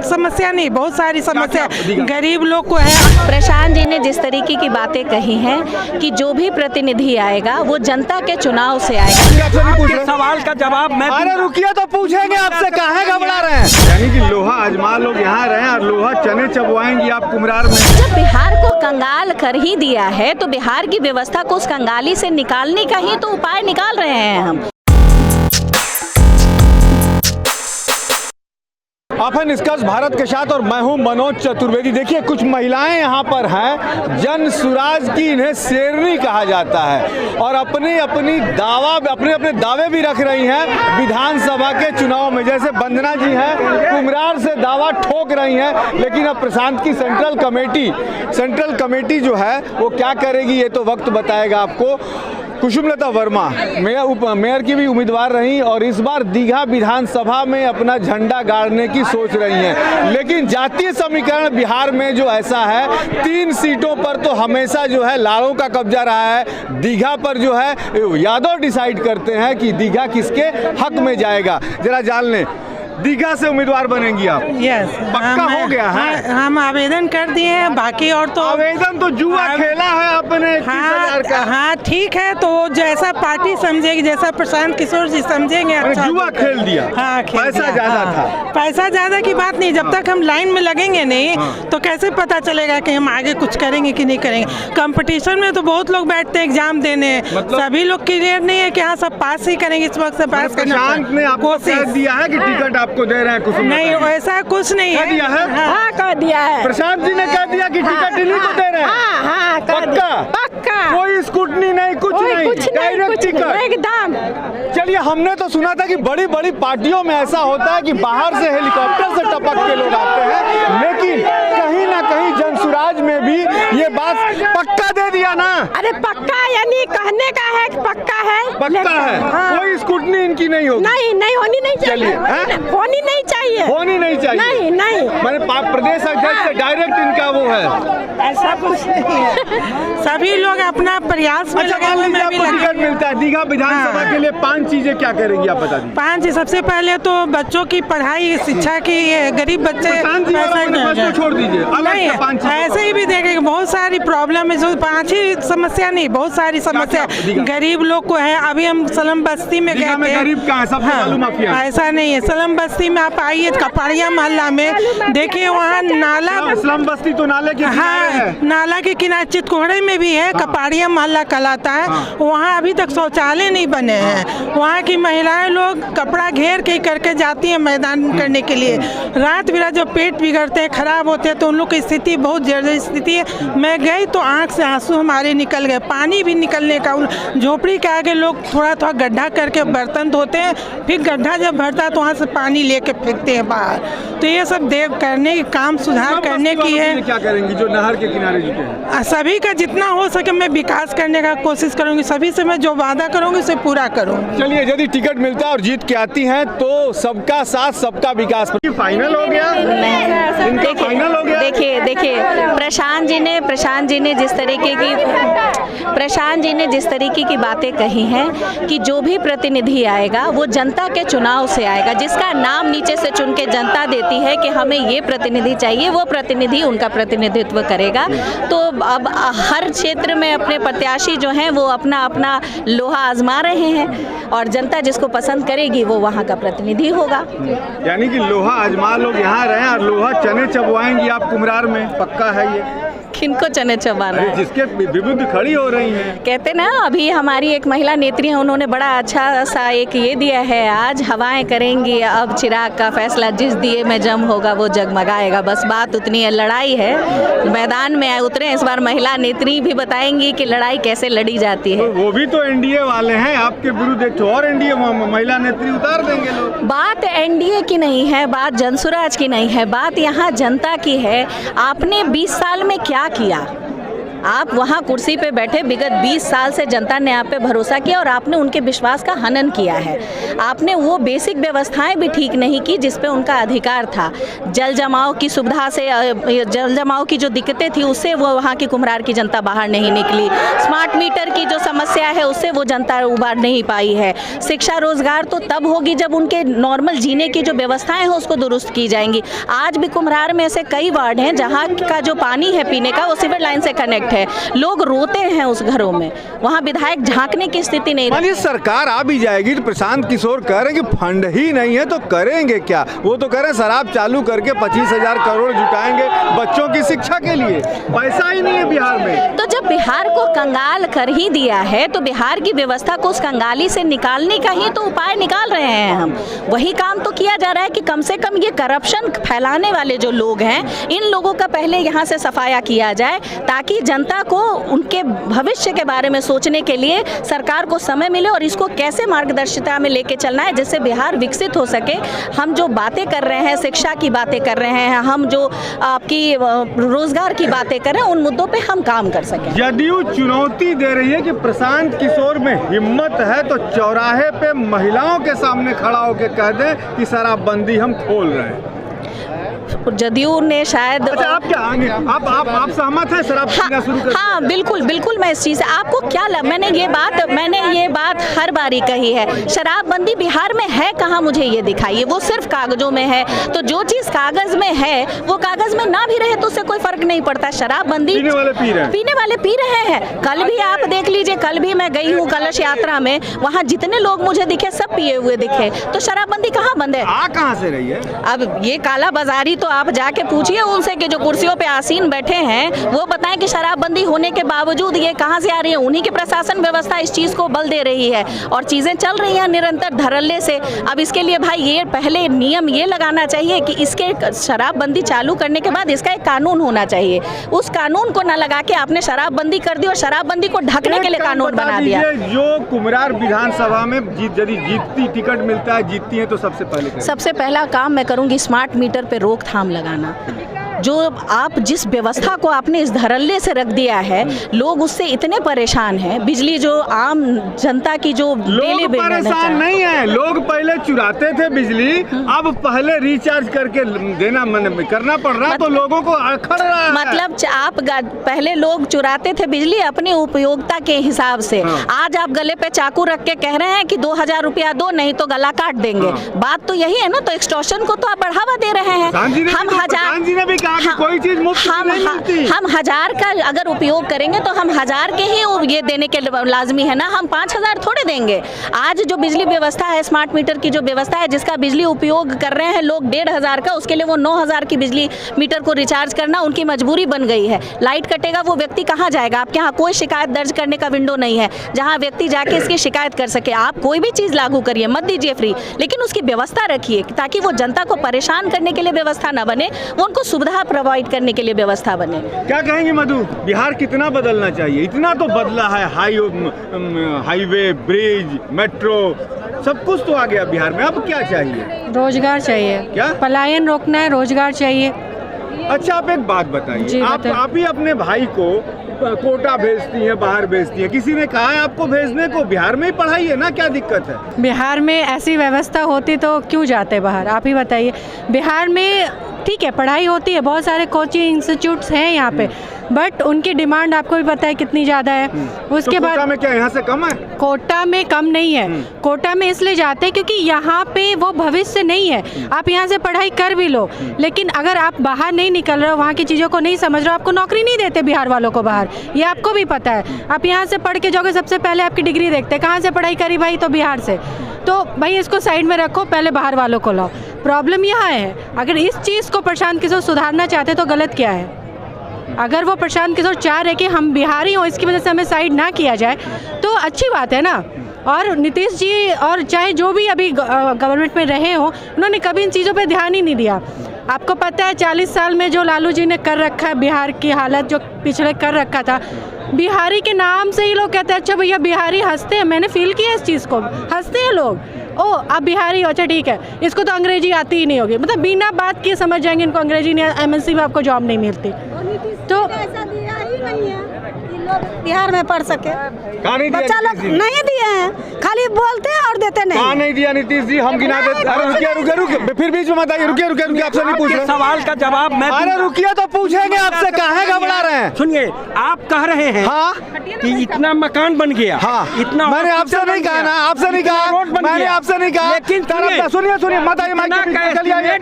समस्या नहीं, बहुत सारी समस्या गरीब लोग को है। प्रशांत जी ने जिस तरीके की बातें कही हैं कि जो भी प्रतिनिधि आएगा वो जनता के चुनाव से आएगा। सवाल का जवाब मैं अरे रुकिए तो पूछेंगे आपसे, काहे घबरा रहे हैं? यानी कि लोहा आजमा लोग यहाँ रहे और लोहा चने चबवाएंगी आप कुम्हरार में। जब बिहार को कंगाल कर ही दिया है तो बिहार की व्यवस्था को उस कंगाली से निकालने का ही तो उपाय निकाल रहे हैं हम। अपन निष्कर्ष भारत के साथ और मैं हूं मनोज चतुर्वेदी। देखिए कुछ महिलाएं यहाँ पर हैं, जन सुराज की इन्हें शेरनी कहा जाता है और अपने अपने दावे भी रख रही हैं विधानसभा के चुनाव में। जैसे वंदना जी हैं, कुम्हरार से दावा ठोक रही हैं, लेकिन अब प्रशांत की सेंट्रल कमेटी जो है वो क्या करेगी ये तो वक्त बताएगा आपको। कुसुमलता वर्मा मेयर की भी उम्मीदवार रहीं और इस बार दीघा विधानसभा में अपना झंडा गाड़ने की सोच रही हैं, लेकिन जातीय समीकरण बिहार में जो ऐसा है 3 सीटों पर तो हमेशा जो है लालों का कब्जा रहा है। दीघा पर जो है यादव डिसाइड करते हैं कि दीघा किसके हक में जाएगा। जरा जान लें, दीघा से उम्मीदवार बनेंगी आप? यस, पक्का हो गया है? हम आवेदन कर दिए हैं, बाकी और तो आवेदन तो जुआ खेला है आपने 21,000 का। हाँ ठीक है, तो जैसा पार्टी समझेगी, जैसा प्रशांत किशोर जी समझेंगे अच्छा। जुआ खेल दिया। हाँ, पैसा ज्यादा था। पैसा ज्यादा की बात नहीं, जब तक हम लाइन में लगेंगे नहीं तो कैसे पता चलेगा कि हम आगे कुछ करेंगे कि नहीं करेंगे। कंपटीशन में तो बहुत लोग बैठते हैं एग्जाम देने, सभी लोग क्लियर नहीं है कि हाँ सब पास ही करेंगे, इस वक्त से पास करना। प्रशांत ने आपको कह दिया है कि टिकट आपको दे रहे हैं कुछ? नहीं, ऐसा कुछ नहीं है। दिया है? हाँ कह दिया है। प्रशांत जी ने कह दिया कि टिकट इन्हीं को दे रहे हैं। पक्का? कोई स्कूटनी नहीं, कुछ नहीं, डायरेक्ट टिकट एकदम। चलिए, हमने तो सुना था कि बड़ी बड़ी पार्टियों में ऐसा होता है कि बाहर से हेलीकॉप्टर से टपक के लोग आते हैं, लेकिन कहीं ना कहीं जनसुराज में भी ये बात पक्का दे दिया ना। अरे पक्का यानी कहने का है कि पक्का है। पक्का है। हाँ। कोई स्कूटनी इनकी नहीं होगी? नहीं होनी नहीं चाहिए। होनी नहीं चाहिए। होनी नहीं चाहिए। नहीं मैंने प्रदेश अध्यक्ष से डायरेक्ट इनका वो है। ऐसा कुछ नहीं है, सभी लोग अपना प्रयास में लगे हुए। मैं भी टिकट मिलता है दीघा विधानसभा के लिए, 5 चीजें क्या करेंगी आप बता दीजिए। 5, सबसे पहले तो बच्चों की पढ़ाई, शिक्षा की, गरीब बच्चे छोड़ दीजिए, नहीं ऐसे ही भी देखेंगे। बहुत सारी प्रॉब्लम है, जो 5 ही समस्या नहीं, बहुत सारी समस्या गरीब लोग को है। अभी हम सलम बस्ती में गए थे। गरीब कहाँ है? सबसे मालूम माफिया। ऐसा नहीं है, सलम बस्ती में आप आइए, कपाड़िया मोहल्ला में देखिए, वहाँ नाला, सलम बस्ती तो नाले के किनारे है। नाला के किनारे चितकोड़े में भी है, कपाड़िया मोहल्ला कहलाता है। वहाँ अभी तक शौचालय नहीं बने हैं। वहाँ की महिलाएं लोग कपड़ा घेर के करके जाती हैं मैदान करने के लिए। रात बिरात जब पेट बिगड़ते हैं, खराब होते हैं, तो उन लोग की स्थिति बहुत जर्जर स्थिति है। मैं गई तो आँख से आंसू हमारे निकल गए, पानी भी निकलने का। झोपड़ी के आगे लोग थोड़ा थोड़ा गड्ढा करके बर्तन धोते हैं, फिर गड्ढा जब भरता है तो वहाँ से पानी लेके फेंकते हैं बाहर। तो ये सब करने की काम सुधार करने की है। क्या करेंगी जो नहर के किनारे जुटे हैं? सभी का जितना हो सके मैं विकास करने का कोशिश करूंगी, सभी से मैं जो वादा करूंगी उसे पूरा करूंगी। चलिए, यदि टिकट मिलता है और जीत के आती हैं तो सबका साथ सबका विकास फाइनल हो गया। फाइनल हो गया। देखिए प्रशांत जी ने जिस तरीके की बातें कही हैं कि जो भी प्रतिनिधि आएगा वो जनता के चुनाव से आएगा, जिसका नाम नीचे से चुन के जनता देती है कि हमें ये प्रतिनिधि चाहिए, वो प्रतिनिधि उनका प्रतिनिधित्व करेगा। तो अब हर क्षेत्र में अपने प्रत्याशी जो हैं वो अपना अपना लोहा आजमा रहे हैं और जनता जिसको पसंद करेगी वो वहाँ का प्रतिनिधि होगा। यानी कि लोहा आजमा लोग यहाँ रहे और लोहा चने चबवाएंगी आप कुम्हरार में? पक्का है ये? किनको चने चबाना है? जिसके विरुद्ध खड़ी हो रही हैं। कहते ना, अभी हमारी एक महिला नेत्री है, उन्होंने बड़ा अच्छा सा एक ये दिया है, आज हवाएं करेंगी अब चिराग का फैसला, जिस दिए में जम होगा वो जगमगाएगा। बस बात उतनी है, लड़ाई है, मैदान में उतरे इस बार महिला नेत्री भी बताएंगी कि लड़ाई कैसे लड़ी जाती है। तो वो भी तो एनडीए वाले हैं, आपके विरुद्ध एक और एनडीए महिला नेत्री उतार देंगे लोग। बात एनडीए की नहीं है, बात जनसुराज की नहीं है, बात यहाँ जनता की है। आपने 20 साल में क्या किया? आप वहाँ कुर्सी पे बैठे, विगत 20 साल से जनता ने आप पे भरोसा किया और आपने उनके विश्वास का हनन किया है। आपने वो बेसिक व्यवस्थाएं भी ठीक नहीं की जिस पे उनका अधिकार था। जल जमाव की सुविधा से, जल जमाव की जो दिक्कतें थी उससे वो वहाँ की कुम्हरार की जनता बाहर नहीं निकली। स्मार्ट मीटर की जो समस्या है उससे वो जनता उबार नहीं पाई है। शिक्षा रोजगार तो तब होगी जब उनके नॉर्मल जीने की जो व्यवस्थाएं हैं उसको दुरुस्त की जाएंगी। आज भी कुम्हरार में ऐसे कई वार्ड हैं जहाँ का जो पानी है पीने का वो सीवर लाइन से कनेक्ट है। लोग रोते हैं उस घरों में, वहाँ विधायक झांकने की स्थिति नहीं। मानिए सरकार आ भी जाएगी तो प्रशांत किशोर कह रहे हैं कि फंड ही नहीं है तो करेंगे क्या। वो तो कह रहे हैं शराब चालू करके 25,000 करोड़ जुटाएंगे बच्चों की शिक्षा के लिए, पैसा ही नहीं है बिहार में। तो जब बिहार को कंगाल कर ही दिया है तो बिहार की व्यवस्था को उस कंगाली से निकालने का ही तो उपाय निकाल रहे हैं हम। वही काम तो किया जा रहा है कि कम से कम ये करप्शन फैलाने वाले जो लोग हैं इन लोगों का पहले यहाँ से सफाया किया जाए ताकि जनता को उनके भविष्य के बारे में सोचने के लिए सरकार को समय मिले और इसको कैसे मार्गदर्शिता में लेके चलना है जिससे बिहार विकसित हो सके। हम जो बातें कर रहे हैं, शिक्षा की बातें कर रहे हैं, हम जो आपकी रोजगार की बातें कर रहे हैं, उन मुद्दों पे हम काम कर सकें। जदयू चुनौती दे रही है कि प्रशांत किशोर में हिम्मत है तो चौराहे पे महिलाओं के सामने खड़ा होकर कह दे कि शराबबंदी हम खोल रहे हैं। जदयू ने शायद आप क्या आगे आप सहमत हैं शराब पीना शुरू कर? हाँ बिल्कुल मैं इस चीज़ से आपको क्या मैंने ये बात हर बारी कही है। शराबबंदी बिहार में है कहाँ, मुझे ये दिखाइए। वो सिर्फ कागजों में है। तो जो चीज़ कागज में है वो कागज में ना भी रहे तो उससे कोई फर्क नहीं पड़ता। शराबबंदी पीने वाले पी रहे हैं। कल भी आप देख लीजिए, कल भी मैं गई हूँ कलश यात्रा में, वहाँ जितने लोग मुझे दिखे सब पिए हुए दिखे। तो शराबबंदी कहाँ बंद है? कहाँ से रही है? अब ये काला बाजारी तो आप जाके पूछिए उनसे कि जो कुर्सियों पे आसीन बैठे हैं वो बताएं कि शराबबंदी होने के बावजूद ये कहां से आ रही है। उन्हीं की प्रशासन व्यवस्था इस चीज को बल दे रही है और चीजें चल रही हैं निरंतर धड़ल्ले से। अब इसके लिए भाई ये पहले नियम ये लगाना चाहिए कि इसके शराबबंदी चालू करने के बाद इसका एक कानून होना चाहिए। उस कानून को ना लगा के आपने शराबबंदी कर दी और शराबबंदी को ढकने के लिए कानून बना दिया। जो कुम्हरार विधानसभा में यदि जीतती टिकट मिलता है, जीतती है तो सबसे पहला काम मैं करूंगी स्मार्ट मीटर पे रोकथाम लगाना। जो आप जिस व्यवस्था को आपने इस धड़ल्ले से रख दिया है, लोग उससे इतने परेशान हैं। बिजली जो आम जनता की जो लोग परेशान नहीं है, लोग पहले चुराते थे बिजली, अब पहले रिचार्ज करके देना करना पड़ रहा है तो लोगों को अखड़ रहा है। मतलब आप पहले लोग चुराते थे बिजली अपनी उपयोगिता के हिसाब से। आज आप गले पे चाकू रख के कह रहे हैं कि 2,000 रुपया दो नहीं तो गला काट देंगे। बात तो यही है ना। तो एक्सटॉर्शन को तो आप बढ़ावा दे रहे हैं। कोई चीज मुफ्त नहीं मिलती। हम 1000 का अगर उपयोग करेंगे तो हम 1000 के ही ये देने के लाजमी है ना। हम 5,000 थोड़े देंगे। आज जो बिजली व्यवस्था है, स्मार्ट मीटर की जो व्यवस्था है, जिसका बिजली उपयोग कर रहे हैं लोग 1,500 का, उसके लिए वो 9,000 की बिजली मीटर को रिचार्ज करना उनकी मजबूरी बन गई है। लाइट कटेगा वो व्यक्ति कहाँ जाएगा? आपके यहाँ कोई शिकायत दर्ज करने का विंडो नहीं है जहाँ व्यक्ति जाके इसकी शिकायत कर सके। आप कोई भी चीज लागू करिए, मत दीजिए फ्री, लेकिन उसकी व्यवस्था रखिए ताकि वो जनता को परेशान करने के लिए व्यवस्था न बने, वो उनको सुविधा प्रोवाइड करने के लिए व्यवस्था बने। क्या कहेंगे मधु, बिहार कितना बदलना चाहिए? इतना तो बदला है, हाईवे, ब्रिज, मेट्रो, सब कुछ तो आ गया बिहार में। अब क्या चाहिए? रोजगार चाहिए। क्या पलायन रोकना है, रोजगार चाहिए। अच्छा आप एक बात बताइए, आप ही अपने भाई को कोटा भेजती हैं, बाहर भेजती हैं, किसी ने कहा है आपको भेजने को? बिहार में ही पढ़ाई है ना, क्या दिक्कत है? बिहार में ऐसी व्यवस्था होती तो क्यों जाते बाहर? आप ही बताइए। बिहार में ठीक है पढ़ाई होती है, बहुत सारे कोचिंग इंस्टीट्यूट्स हैं यहाँ पे, बट उनकी डिमांड आपको भी पता है कितनी ज़्यादा है। उसके बाद कोटा में क्या यहाँ से कम है? कोटा में कम नहीं है। कोटा में इसलिए जाते हैं क्योंकि यहाँ पे वो भविष्य नहीं है। आप यहाँ से पढ़ाई कर भी लो, लेकिन अगर आप बाहर नहीं निकल रहे हो, वहाँ की चीज़ों को नहीं समझ रहे हो, आपको नौकरी नहीं देते बिहार वालों को बाहर, ये आपको भी पता है। आप यहाँ से पढ़ के जाओगे, सबसे पहले आपकी डिग्री देखते हैं, कहाँ से पढ़ाई करी भाई? तो बिहार से। तो भाई इसको साइड में रखो, पहले बाहर वालों को लाओ। प्रॉब्लम यहाँ है, अगर इस चीज़ को प्रशांत किशोर सुधारना चाहते तो गलत क्या है? अगर वो प्रशांत किशोर चाह रहे कि हम बिहारी हों, इसकी वजह से हमें साइड ना किया जाए तो अच्छी बात है ना। और नीतीश जी और चाहे जो भी अभी गवर्नमेंट में रहे हों, उन्होंने कभी इन चीज़ों पे ध्यान ही नहीं दिया। आपको पता है 40 साल में जो लालू जी ने कर रखा है, बिहार की हालत जो पिछले कर रखा था, बिहारी के नाम से ही लोग कहते हैं अच्छा भैया बिहारी हंसते हैं। मैंने फील किया इस चीज़ को, हंसते हैं लोग। ओ आप बिहारी हो, अच्छा ठीक है, इसको तो अंग्रेजी आती ही नहीं होगी, मतलब बिना बात किए समझ जाएंगे इनको अंग्रेजी नहीं, MNC में आपको जॉब नहीं मिलती। तो ऐसा दिया ही नहीं है कि लोग बिहार में पढ़ सके। कहाँ नहीं दिया बच्चा लोग नीतीश जी? नहीं दिए हैं, खाली बोलते हैं और देते कहाँ नहीं। नहीं दिया नीतीश जी? हम गिना देते। अरे रुकिए, फिर बीच में मत आइए, रुकिए आपसे नहीं पूछ आपके रहे। सवाल का जवाब मैं अरे दूंगा। रुकिए तो पूछेंगे आपसे, काहे घबरा रहे हैं? सुनिए, आप कह रहे हैं हाँ कि इतना मकान बन गया, हाँ, इतना मैंने आपसे हॉस्पिटल नहीं बन कहा गया, ना, आपसे नहीं इतना कहा, रोड बन मैंने गया। आपसे नहीं कहा। लेकिन सुनिए, मत आइए, माइक के पीछे चलिए आइए।